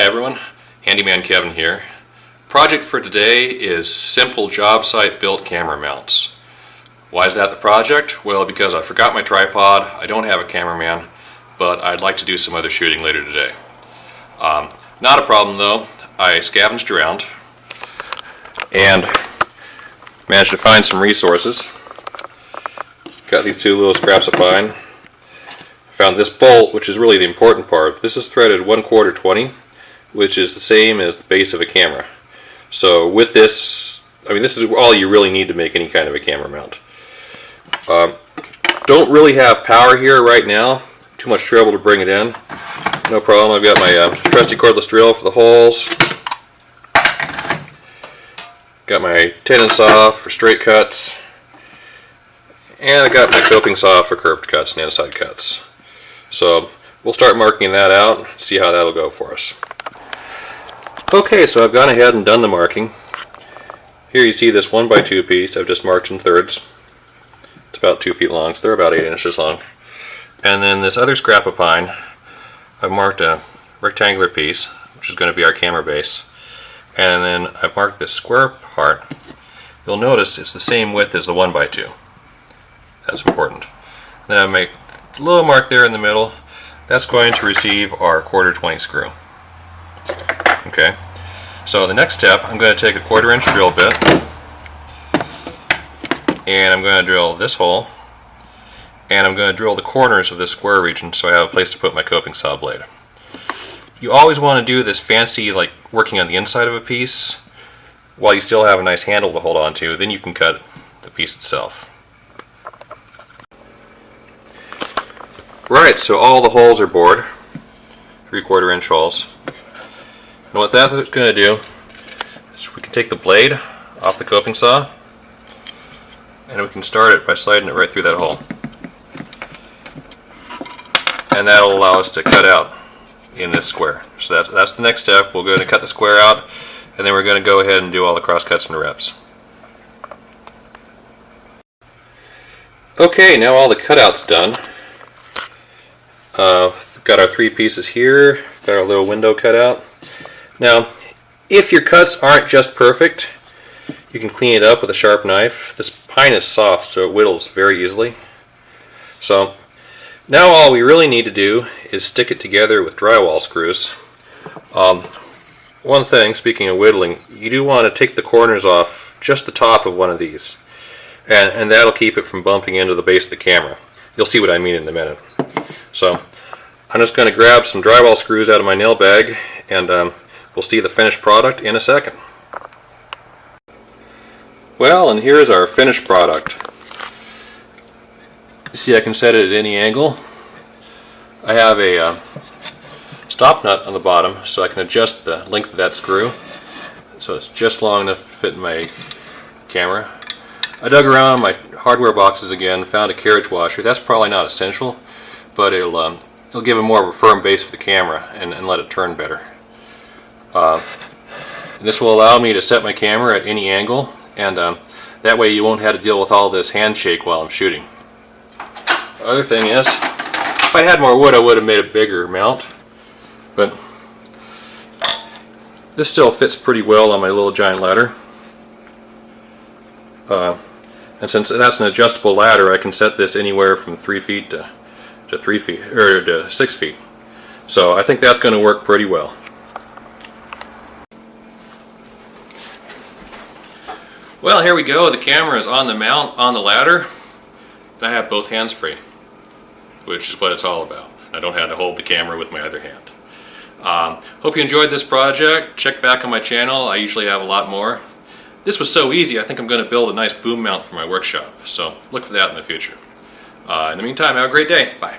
Hi everyone, Handyman Kevin here. Project for today is simple job site built camera mounts. Why is that the project? Well, because I forgot my tripod, I don't have a cameraman, but I'd like to do some other shooting later today. Not a problem though. I scavenged around and managed to find some resources. Got these two little scraps of pine. Found this bolt, which is really the important part. This is threaded 1/4 20, which is the same as the base of a camera. So with this, this is all you really need to make any kind of a camera mount. Don't really have power here right now. Too much trouble to bring it in. No problem. I've got my trusty cordless drill for the holes. Got my tenon saw for straight cuts. And I got my coping saw for curved cuts and inside cuts. So we'll start marking that out, see how that'll go for us. Okay, so I've gone ahead and done the marking. Here you see this 1x2 piece I've just marked in thirds. It's about 2 feet long, so they're about 8 inches long. And then this other scrap of pine, I've marked a rectangular piece, which is going to be our camera base. And then I've marked this square part. You'll notice it's the same width as the 1x2. That's important. Then I make a little mark there in the middle. That's going to receive our 1/4 20 screw. Okay, so the next step, I'm going to take a 1/4 inch drill bit and I'm going to drill this hole, and I'm going to drill the corners of this square region so I have a place to put my coping saw blade. You always want to do this fancy, like working on the inside of a piece while you still have a nice handle to hold on to, then you can cut the piece itself. Right, so all the holes are bored, 3/4 inch holes. And what that's going to do is we can take the blade off the coping saw and we can start it by sliding it right through that hole. And that'll allow us to cut out in this square. So that's the next step. We're going to cut the square out, and then we're going to go ahead and do all the cross cuts and reps. Okay, now all the cutouts done. We've got our 3 pieces here. We've got our little window cut out. Now, if your cuts aren't just perfect, you can clean it up with a sharp knife. This pine is soft, so it whittles very easily. So now all we really need to do is stick it together with drywall screws. One thing, speaking of whittling, you do want to take the corners off just the top of one of these, and that'll keep it from bumping into the base of the camera. You'll see what I mean in a minute. So I'm just going to grab some drywall screws out of my nail bag, and we'll see the finished product in a second. Well, and here's our finished product. You see I can set it at any angle. I have a stop nut on the bottom so I can adjust the length of that screw so it's just long enough to fit in my camera. I dug around my hardware boxes again, found a carriage washer. That's probably not essential, but it'll give it more of a firm base for the camera and let it turn better. And this will allow me to set my camera at any angle, and that way you won't have to deal with all this handshake while I'm shooting. The other thing is, if I had more wood I would have made a bigger mount, but this still fits pretty well on my little giant ladder. And since that's an adjustable ladder, I can set this anywhere from 3 feet to 3 feet, or to 6 feet. So I think that's going to work pretty well. Well, here we go. The camera is on the mount on the ladder, and I have both hands free, which is what it's all about. I don't have to hold the camera with my other hand. Hope you enjoyed this project. Check back on my channel. I usually have a lot more. This was so easy, I think I'm going to build a nice boom mount for my workshop, so look for that in the future. In the meantime, have a great day. Bye.